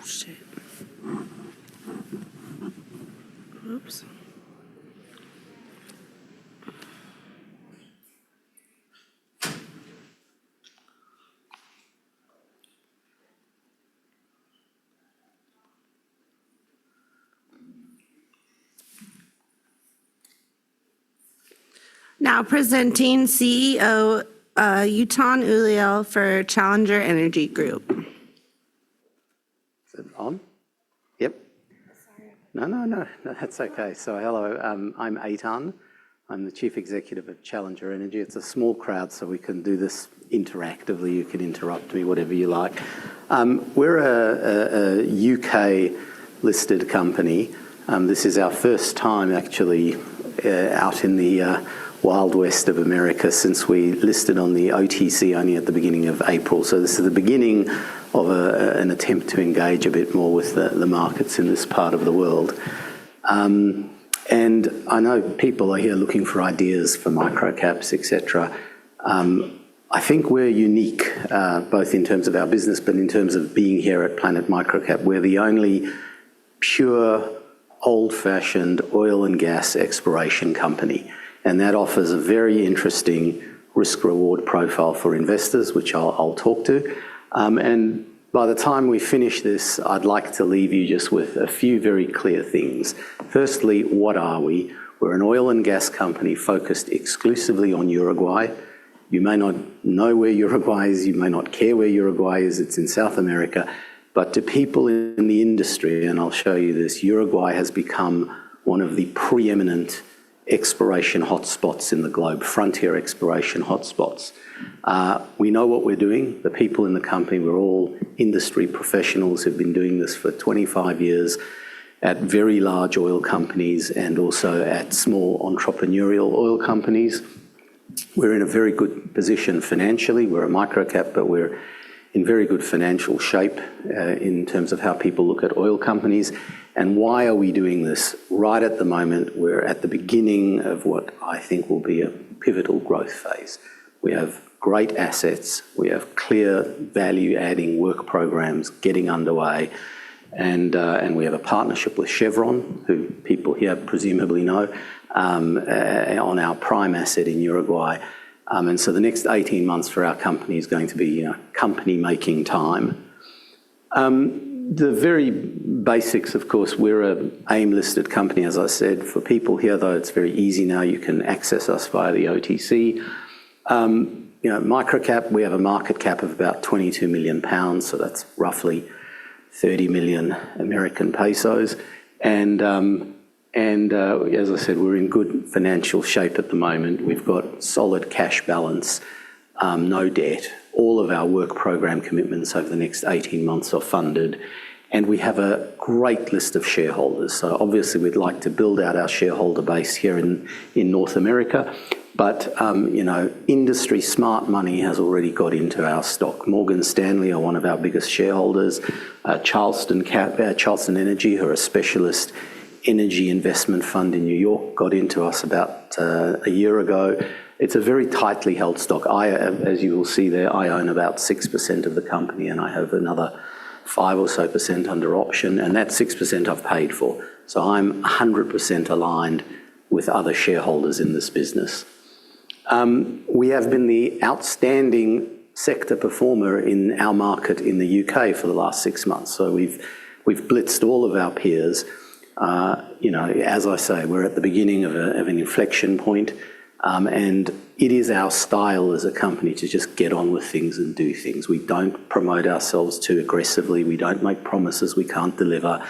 Shit. Oops. Now presenting CEO Yutan Uliel for Challenger Energy Group. Is it on? Yep. No, that's okay. So hello, I'm Eitan. I'm the Chief Executive of Challenger Energy. It's a small crowd, so we can do this interactively. You can interrupt me, whatever you like. We're a UK-listed company. This is our first time, actually, out in the Wild West of America since we listed on the OTC only at the beginning of April. So this is the beginning of an attempt to engage a bit more with the markets in this part of the world. And I know people are here looking for ideas for microcaps, etc. I think we're unique, both in terms of our business, but in terms of being here at Planet MicroCap. We're the only pure, old-fashioned oil and gas exploration company. And that offers a very interesting risk-reward profile for investors, which I'll talk to. And by the time we finish this, I'd like to leave you just with a few very clear things. Firstly, what are we? We're an oil and gas company focused exclusively on Uruguay. You may not know where Uruguay is, you may not care where Uruguay is, it's in South America. But to people in the industry, and I'll show you this, Uruguay has become one of the preeminent exploration hotspots in the globe, frontier exploration hotspots. We know what we're doing. The people in the company, we're all industry professionals who've been doing this for 25 years at very large oil companies and also at small entrepreneurial oil companies. We're in a very good position financially. We're a microcap, but we're in very good financial shape in terms of how people look at oil companies. And why are we doing this? Right at the moment, we're at the beginning of what I think will be a pivotal growth phase. We have great assets, we have clear value-adding work programs getting underway, and we have a partnership with Chevron, who people here presumably know, on our prime asset in Uruguay. And so the next 18 months for our company is going to be company-making time. The very basics, of course, we're an AIM-listed company, as I said. For people here, though, it's very easy now. You can access us via the OTC. MicroCap, we have a market cap of about 22 million pounds, so that's roughly 30 million American pesos. And as I said, we're in good financial shape at the moment. We've got solid cash balance, no debt. All of our work program commitments over the next 18 months are funded. And we have a great list of shareholders. So obviously, we'd like to build out our shareholder base here in North America. But, industry smart money has already got into our stock. Morgan Stanley are one of our biggest shareholders. Charleston Energy, who are a specialist energy investment fund in New York, got into us about a year ago. It's a very tightly held stock. As you will see there, I own about 6% of the company, and I have another 5% or so under option, and that 6% I've paid for. So I'm 100% aligned with other shareholders in this business. We have been the outstanding sector performer in our market in the UK for the last 6 months. So we've blitzed all of our peers. As I say, we're at the beginning of an inflection point. And it is our style as a company to just get on with things and do things. We don't promote ourselves too aggressively. We don't make promises we can't deliver.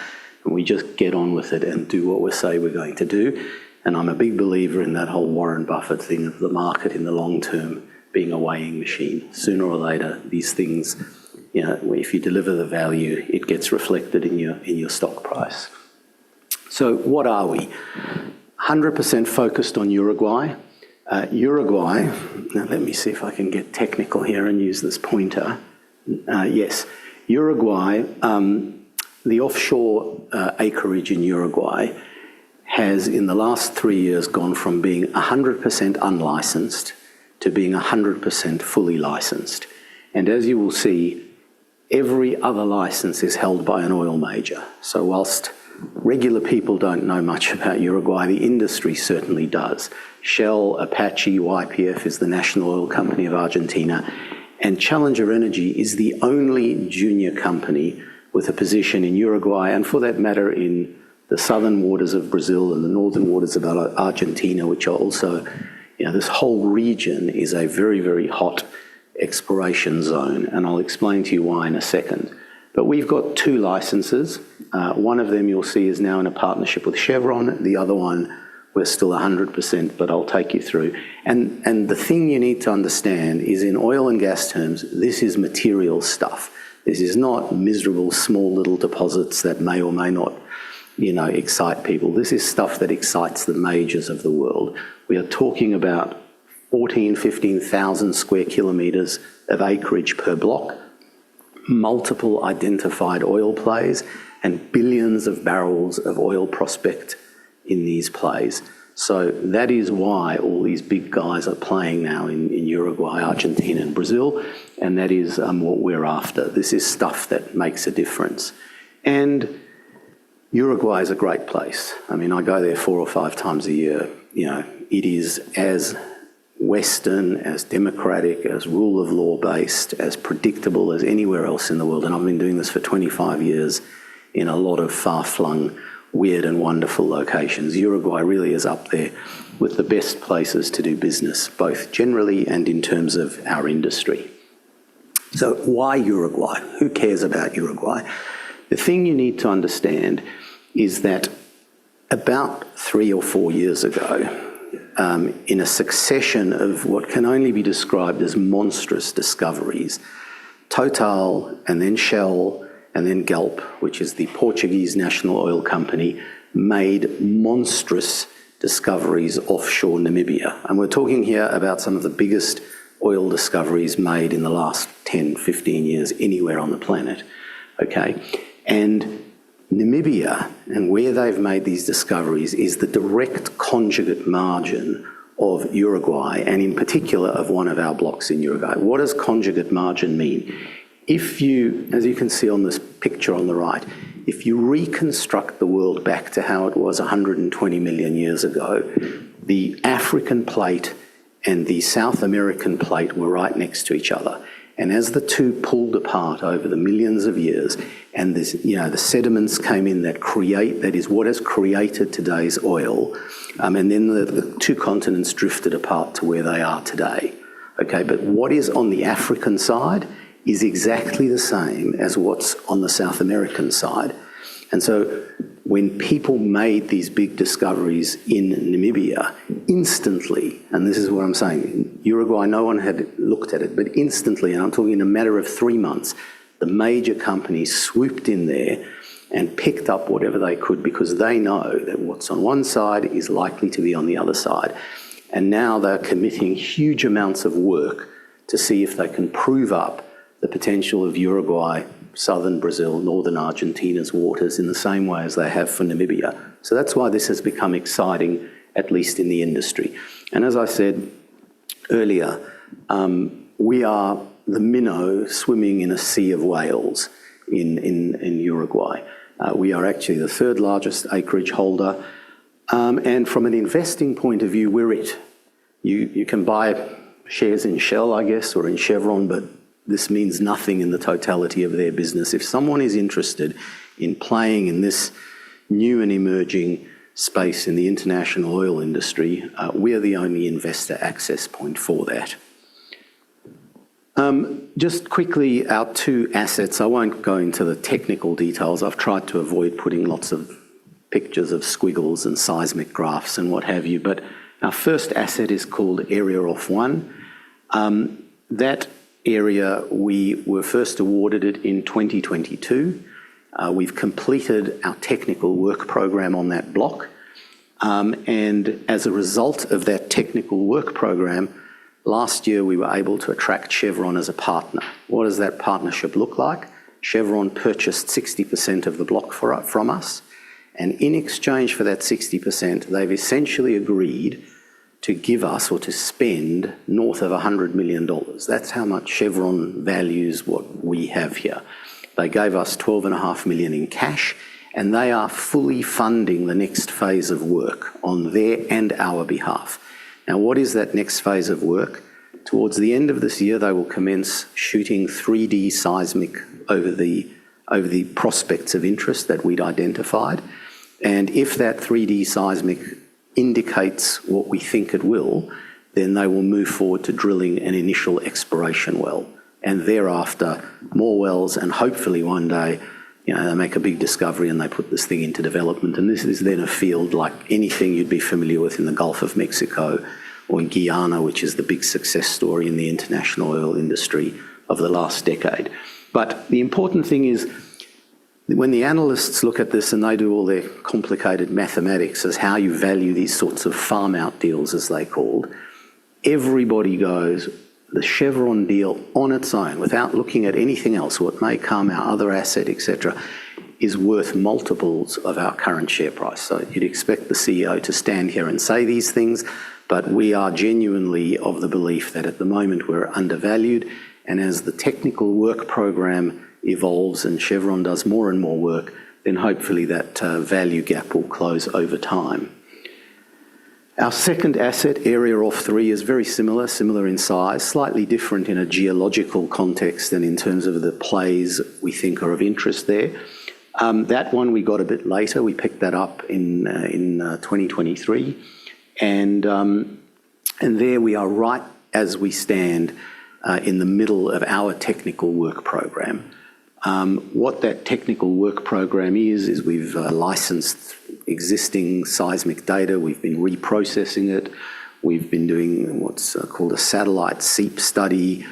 And we just get on with it and do what we say we're going to do. And I'm a big believer in that whole Warren Buffett thing of the market in the long term being a weighing machine. Sooner or later, these things, if you deliver the value, it gets reflected in your stock price. So what are we? 100% focused on Uruguay. Uruguay, now let me see if I can get technical here and use this pointer. Yes, Uruguay, the offshore acreage in Uruguay has in the last 3 years gone from being 100% unlicensed to being 100% fully licensed. And as you will see, every other license is held by an oil major. So whilst regular people don't know much about Uruguay, the industry certainly does. Shell, Apache, YPF is the national oil company of Argentina, and Challenger Energy is the only junior company with a position in Uruguay, and for that matter in the southern waters of Brazil and the northern waters of Argentina, which are also, this whole region is a very, very hot exploration zone, and I'll explain to you why in a second. But we've got 2 licenses. One of them you'll see is now in a partnership with Chevron. The other one, we're still 100%, but I'll take you through. And the thing you need to understand is in oil and gas terms, this is material stuff. This is not miserable, small little deposits that may or may not, excite people. This is stuff that excites the majors of the world. We are talking about 15,000 square kilometres of acreage per block, multiple identified oil plays, and billions of barrels of oil prospect in these plays. So that is why all these big guys are playing now in Uruguay, Argentina, and Brazil, and that is what we're after. This is stuff that makes a difference. And Uruguay is a great place. I mean, I go there 4 or 5 times a year. It is as Western, as democratic, as rule of law based, as predictable as anywhere else in the world. And I've been doing this for 25 years in a lot of far-flung, weird and wonderful locations. Uruguay really is up there with the best places to do business, both generally and in terms of our industry. So why Uruguay? Who cares about Uruguay? The thing you need to understand is that about 3 or 4 years ago, in a succession of what can only be described as monstrous discoveries, Total and then Shell and then Galp, which is the Portuguese national oil company, made monstrous discoveries offshore Namibia. And we're talking here about some of the biggest oil discoveries made in the last 10, 15 years anywhere on the planet, okay? And Namibia, and where they've made these discoveries, is the direct conjugate margin of Uruguay, and in particular of one of our blocks in Uruguay. What does conjugate margin mean? If you, as you can see on this picture on the right, if you reconstruct the world back to how it was 120 million years ago, the African plate and the South American plate were right next to each other. And as the two pulled apart over the millions of years, and this, the sediments came in that is what has created today's oil, and then the 2 continents drifted apart to where they are today. Okay, but what is on the African side is exactly the same as what's on the South American side. And so when people made these big discoveries in Namibia, instantly, and this is what I'm saying, Uruguay, no one had looked at it, but instantly, and I'm talking in a matter of 3 months, the major companies swooped in there and picked up whatever they could because they know that what's on one side is likely to be on the other side. And now they're committing huge amounts of work to see if they can prove up the potential of Uruguay, southern Brazil, northern Argentina's waters in the same way as they have for Namibia. So that's why this has become exciting, at least in the industry. And as I said earlier, we are the minnow swimming in a sea of whales in Uruguay. We are actually the 3rd largest acreage holder. And from an investing point of view, we're it. You can buy shares in Shell, I guess, or in Chevron, but this means nothing in the totality of their business. If someone is interested in playing in this new and emerging space in the international oil industry, we're the only investor access point for that. Just quickly, our 2 assets. I won't go into the technical details. I've tried to avoid putting lots of pictures of squiggles and seismic graphs and what have you, but our first asset is called Area Off 1. That area, we were first awarded it in 2022. We've completed our technical work program on that block. And as a result of that technical work program, last year we were able to attract Chevron as a partner. What does that partnership look like? Chevron purchased 60% of the block from us. And in exchange for that 60%, they've essentially agreed to give us or to spend north of $100 million. That's how much Chevron values what we have here. They gave us $12.5 million in cash, and they are fully funding the next phase of work on their and our behalf. Now, what is that next phase of work? Towards the end of this year, they will commence shooting 3D seismic over the prospects of interest that we'd identified. And if that 3D seismic indicates what we think it will, then they will move forward to drilling an initial exploration well. And thereafter, more wells, and hopefully one day, they make a big discovery and they put this thing into development. And this is then a field like anything you'd be familiar with in the Gulf of Mexico or in Guyana, which is the big success story in the international oil industry of the last decade. But the important thing is, when the analysts look at this and they do all their complicated mathematics as how you value these sorts of farm-out deals, as they called, everybody goes, the Chevron deal on its own, without looking at anything else, what may come, our other asset, etc., is worth multiples of our current share price. So you'd expect the CEO to stand here and say these things, but we are genuinely of the belief that at the moment we're undervalued, and as the technical work program evolves and Chevron does more and more work, then hopefully that value gap will close over time. Our second asset, Area Off 3, is very similar in size, slightly different in a geological context and in terms of the plays we think are of interest there. That one we got a bit later. We picked that up in 2023. And there we are right as we stand in the middle of our technical work program. What that technical work program is we've licensed existing seismic data, we've been reprocessing it, we've been doing what's called a satellite seep study,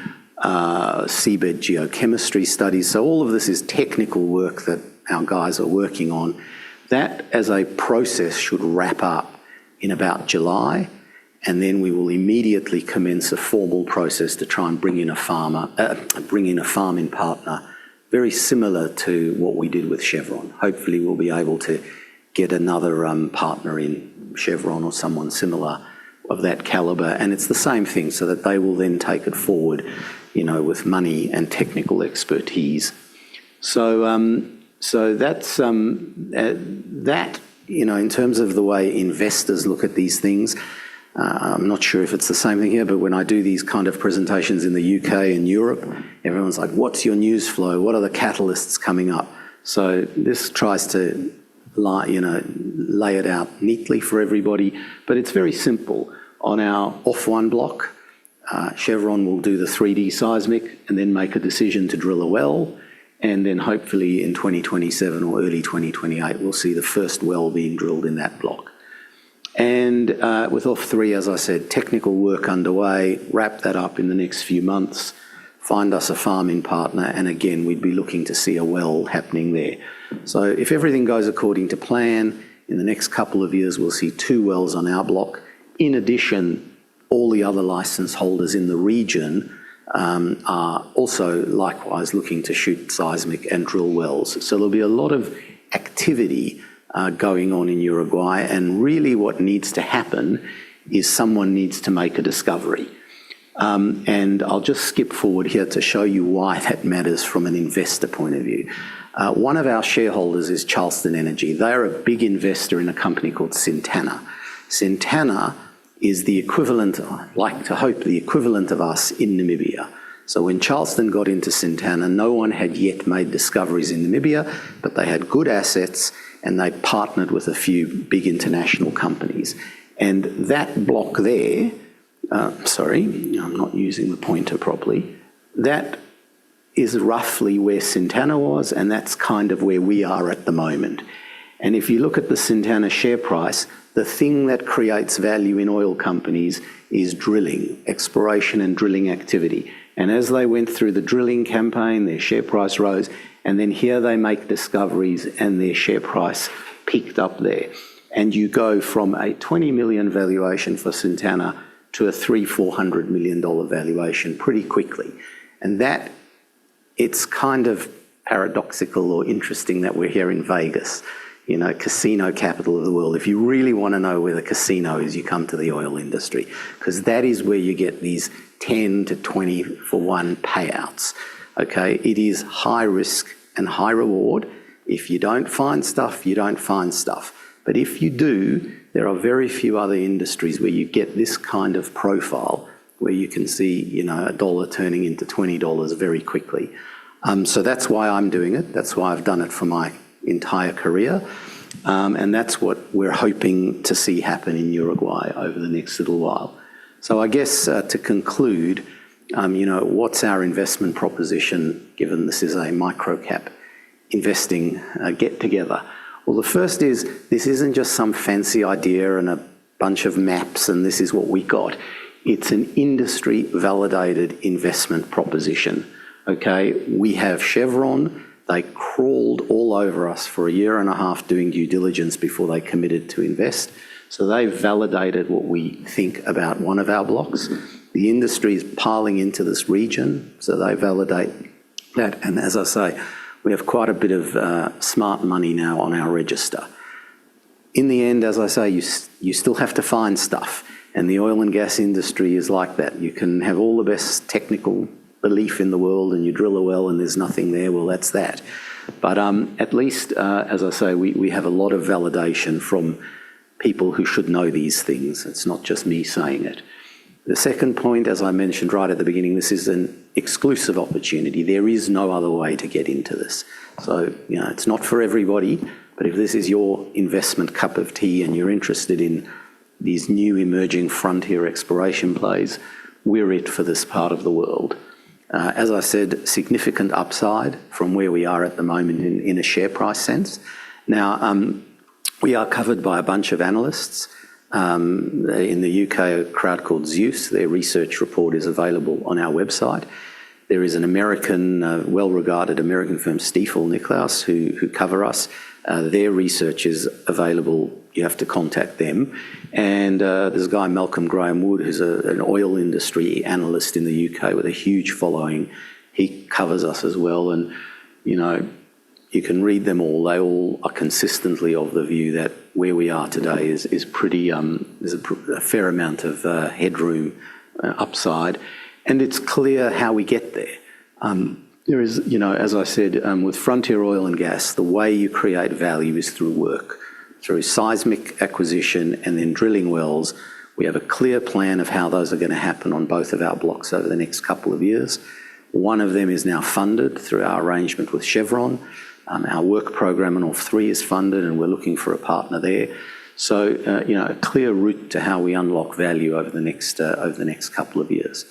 seabed geochemistry studies. So all of this is technical work that our guys are working on. That as a process should wrap up in about July, and then we will immediately commence a formal process to try and bring in a farming partner, very similar to what we did with Chevron. Hopefully we'll be able to get another partner in Chevron or someone similar of that caliber, and it's the same thing, so that they will then take it forward, with money and technical expertise. So that's that. In terms of the way investors look at these things, I'm not sure if it's the same thing here, but when I do these kind of presentations in the UK and Europe, everyone's like, what's your news flow? What are the catalysts coming up? So this tries to lay it out neatly for everybody, but it's very simple. On our Off-1 block, Chevron will do the 3D seismic and then make a decision to drill a well, and then hopefully in 2027 or early 2028, we'll see the first well being drilled in that block. And with Off-3, as I said, technical work underway, wrap that up in the next few months, find us a farming partner, and again, we'd be looking to see a well happening there. So if everything goes according to plan, in the next couple of years, we'll see 2 wells on our block. In addition, all the other license holders in the region are also likewise looking to shoot seismic and drill wells. So there'll be a lot of activity going on in Uruguay, and really what needs to happen is someone needs to make a discovery. And I'll just skip forward here to show you why that matters from an investor point of view. One of our shareholders is Challenger Energy. They're a big investor in a company called Sintana. Sintana is the equivalent, I like to hope, the equivalent of us in Namibia. So when Charleston got into Sintana, no one had yet made discoveries in Namibia, but they had good assets and they partnered with a few big international companies. And that block there, sorry, I'm not using the pointer properly, that is roughly where Sintana was, and that's kind of where we are at the moment. And if you look at the Sintana share price, the thing that creates value in oil companies is drilling, exploration and drilling activity. And as they went through the drilling campaign, their share price rose, and then here they make discoveries and their share price peaked up there. And you go from a $20 million valuation for Sintana to a $300-400 million valuation pretty quickly. And that, it's kind of paradoxical or interesting that we're here in Vegas. casino capital of the world. If you really want to know where the casino is, you come to the oil industry, because that is where you get these 10 to 20 for 1 payouts. Okay, it is high risk and high reward. If you don't find stuff, you don't find stuff. But if you do, there are very few other industries where you get this kind of profile, where you can see, $1 turning into $20 very quickly. So that's why I'm doing it. That's why I've done it for my entire career. And that's what we're hoping to see happen in Uruguay over the next little while. So I guess to conclude, what's our investment proposition, given this is a MicroCap investing get-together? Well, the first is, this isn't just some fancy idea and a bunch of maps and this is what we got. It's an industry-validated investment proposition, okay? We have Chevron. They crawled all over us for 1.5 years doing due diligence before they committed to invest. So they validated what we think about one of our blocks. The industry is piling into this region, so they validate that. And as I say, we have quite a bit of smart money now on our register. In the end, as I say, you still have to find stuff. And the oil and gas industry is like that. You can have all the best technical belief in the world and you drill a well and there's nothing there, well, that's that. But at least, as I say, we have a lot of validation from people who should know these things. It's not just me saying it. The second point, as I mentioned right at the beginning, this is an exclusive opportunity. There is no other way to get into this. So, it's not for everybody, but if this is your investment cup of tea and you're interested in these new emerging frontier exploration plays, we're it for this part of the world. As I said, significant upside from where we are at the moment in a share price sense. Now, we are covered by a bunch of analysts. In the UK, a crowd called Zeus. Their research report is available on our website. There is an American, well-regarded American firm, Stifel Nicklaus, who cover us. Their research is available. You have to contact them. And there's a guy, Malcolm Graham Wood, who's an oil industry analyst in the UK with a huge following. He covers us as well. And, you can read them all. They all are consistently of the view that where we are today is pretty, there's a fair amount of headroom upside. And it's clear how we get there. There is, as I said, with frontier oil and gas, the way you create value is through work, through seismic acquisition and then drilling wells. We have a clear plan of how those are going to happen on both of our blocks over the next couple of years. One of them is now funded through our arrangement with Chevron. Our work program on all 3 is funded and we're looking for a partner there. So, a clear route to how we unlock value over the next couple of years.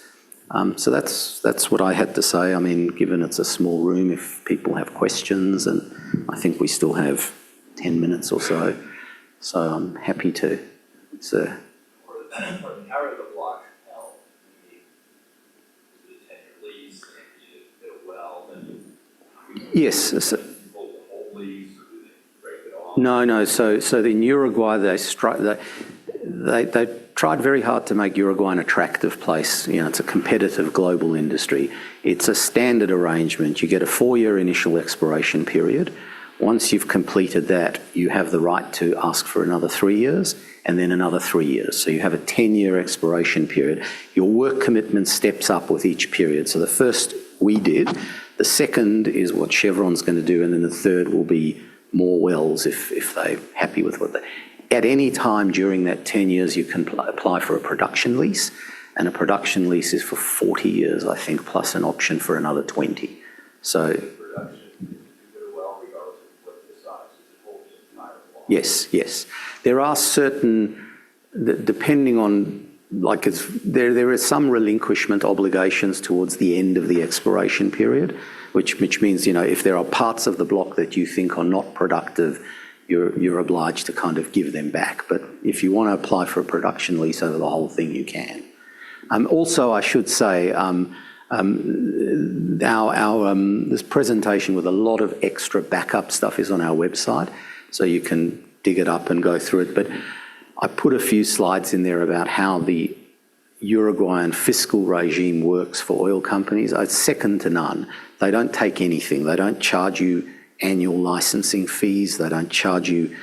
So that's what I had to say. I mean, given it's a small room, if people have questions, and I think we still have 10 minutes or so. So I'm happy to. It's a... How are the blocks held? Is it a 10-year lease? And you just did a well? Yes. So, whole lease, or do they break it off? No. So in Uruguay, they tried very hard to make Uruguay an attractive place. It's a competitive global industry. It's a standard arrangement. You get a 4-year initial exploration period. Once you've completed that, you have the right to ask for another 3 years and then another 3 years. So you have a 10-year exploration period. Your work commitment steps up with each period. So the first we did, the second is what Chevron's going to do, and then the third will be more wells if they're happy with what they... At any time during that 10 years, you can apply for a production lease, and a production lease is for 40 years, I think, plus an option for another 20. So... Yes. There are certain, depending on, there is some relinquishment obligations towards the end of the exploration period, which means, if there are parts of the block that you think are not productive, you're obliged to kind of give them back. But if you want to apply for a production lease over the whole thing, you can. Also, I should say, this presentation with a lot of extra backup stuff is on our website, so you can dig it up and go through it. But I put a few slides in there about how the Uruguayan fiscal regime works for oil companies. It's second to none. They don't take anything. They don't charge you annual licensing fees. They don't charge you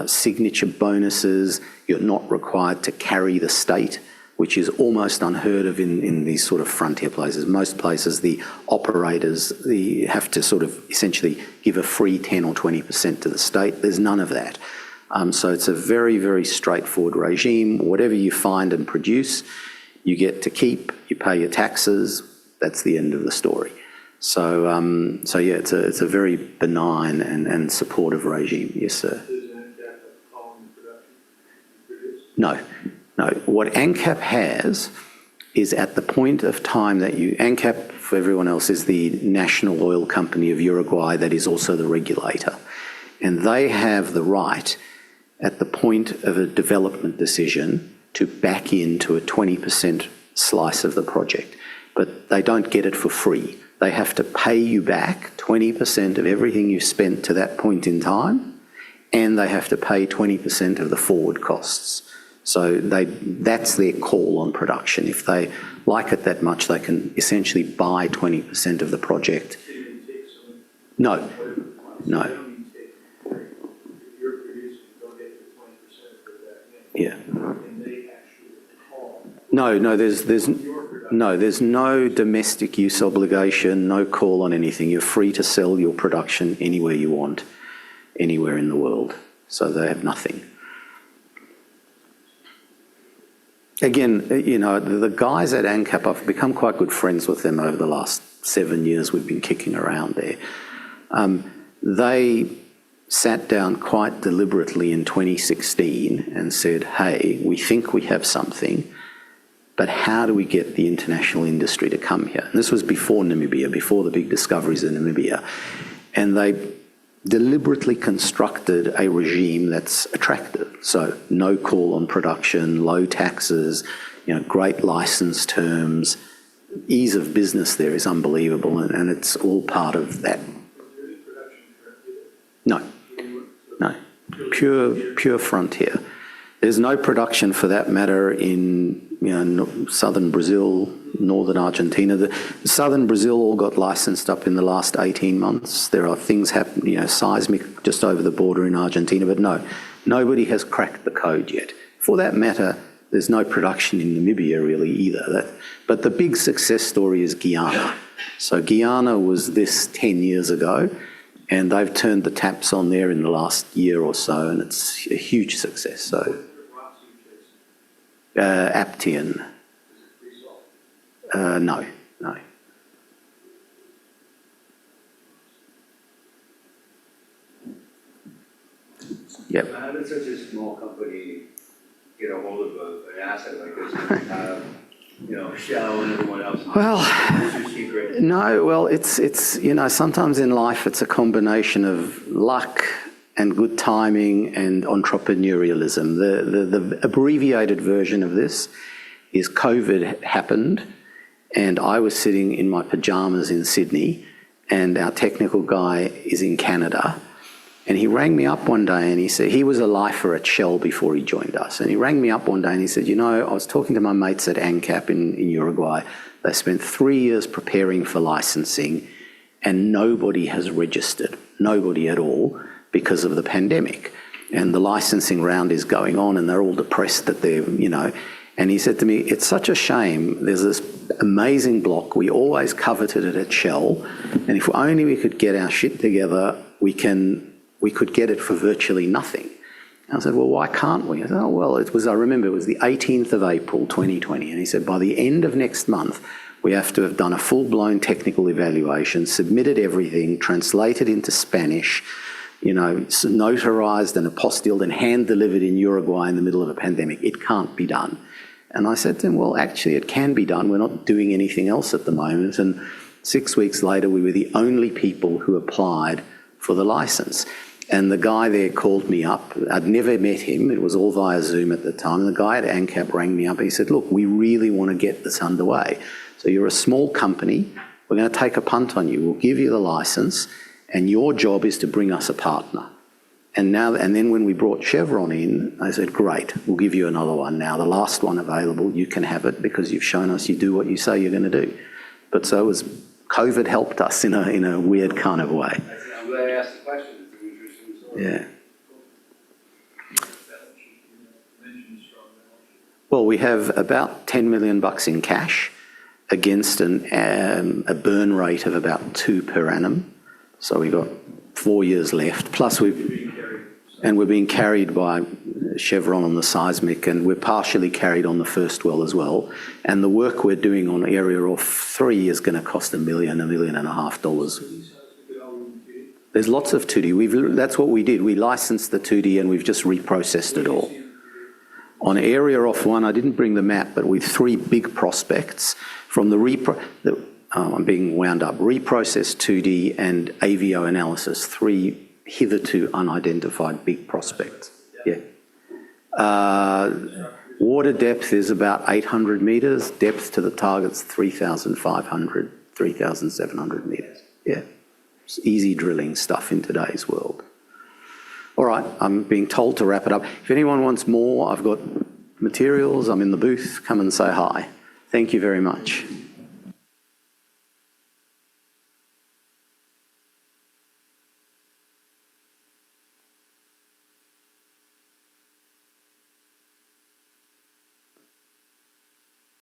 signature bonuses. You're not required to carry the state, which is almost unheard of in these sort of frontier places. Most places, the operators have to sort of essentially give a free 10 or 20% to the state. There's none of that. So it's a very, very straightforward regime. Whatever you find and produce, you get to keep, you pay your taxes, that's the end of the story. So, yeah, it's a very benign and supportive regime. Yes, sir. No. What ANCAP has is at the point of time that ANCAP, for everyone else, is the national oil company of Uruguay that is also the regulator. And they have the right at the point of a development decision to back into a 20% slice of the project. But they don't get it for free. They have to pay you back 20% of everything you've spent to that point in time, and they have to pay 20% of the forward costs. So that's their call on production. If they like it that much, they can essentially buy 20% of the project. No. Yeah. No, there's no domestic use obligation, no call on anything. You're free to sell your production anywhere you want, anywhere in the world. So they have nothing. Again, you know, the guys at ANCAP, I've become quite good friends with them over the last 7 years we've been kicking around there. They sat down quite deliberately in 2016 and said, hey, we think we have something, but how do we get the international industry to come here? And this was before Namibia, before the big discoveries in Namibia. And they deliberately constructed a regime that's attractive. So no call on production, low taxes, you know, great license terms, ease of business there is unbelievable, and it's all part of that. No. Pure frontier. There's no production for that matter in, you know, southern Brazil, northern Argentina. The southern Brazil all got licensed up in the last 18 months. There are things happening, you know, seismic just over the border in Argentina, but no, nobody has cracked the code yet. For that matter, there's no production in Namibia really either. But the big success story is Guyana. So Guyana was this 10 years ago, and they've turned the taps on there in the last year or so, and it's a huge success. So, Aptian. No. Yep. How does such a small company get a hold of an asset like this? You know, Shell and everyone else. Well, what's your secret? No, well, it's you know, sometimes in life it's a combination of luck and good timing and entrepreneurialism. The abbreviated version of this is COVID happened, and I was sitting in my pajamas in Sydney, and our technical guy is in Canada. And he rang me up one day and he said, he was a lifer at Shell before he joined us. And he rang me up one day and he said, you know, I was talking to my mates at ANCAP in Uruguay. They spent 3 years preparing for licensing and nobody has registered, nobody at all, because of the pandemic. And the licensing round is going on and they're all depressed that they're, you know. And he said to me, it's such a shame. There's this amazing block. We always coveted it at Shell. And if only we could get our shit together, we could get it for virtually nothing. And I said, well, why can't we? I said, oh, well, I remember it was the 18th of April, 2020. And he said, by the end of next month, we have to have done a full-blown technical evaluation, submitted everything, translated into Spanish, you know, notarized and apostilled and hand-delivered in Uruguay in the middle of a pandemic. It can't be done. And I said to him, well, actually, it can be done. We're not doing anything else at the moment. And 6 weeks later, we were the only people who applied for the license. And the guy there called me up. I'd never met him. It was all via Zoom at the time. The guy at ANCAP rang me up. He said, look, we really want to get this underway. So you're a small company. We're going to take a punt on you. We'll give you the license, and your job is to bring us a partner. And then when we brought Chevron in, I said, great, we'll give you another one now. The last one available, you can have it because you've shown us you do what you say you're going to do. But so COVID helped us in a weird kind of way. I'm I asked the question, it's an interesting story. Yeah. Balance sheet, you mentioned strong balance sheet. Well, we have about $10 million in cash against a burn rate of about 2 per annum. So we've got 4 years left. Plus we're being carried by Chevron on the seismic, and we're partially carried on the first well as well. And the work we're doing on area off 3 is going to cost $1 million, $1.5 million. There's lots of 2D. That's what we did. We licensed the 2D and we've just reprocessed it all. On area off 1, I didn't bring the map, but with 3 big prospects from I'm being wound up. Reprocessed 2D and AVO analysis, 3 hitherto unidentified big prospects. Yeah. Water depth is about 800 meters. Depth to the target's 3,500, 3,700 meters. Yeah. It's easy drilling stuff in today's world. All right, I'm being told to wrap it up. If anyone wants more, I've got materials. I'm in the booth. Come and say hi. Thank you very much.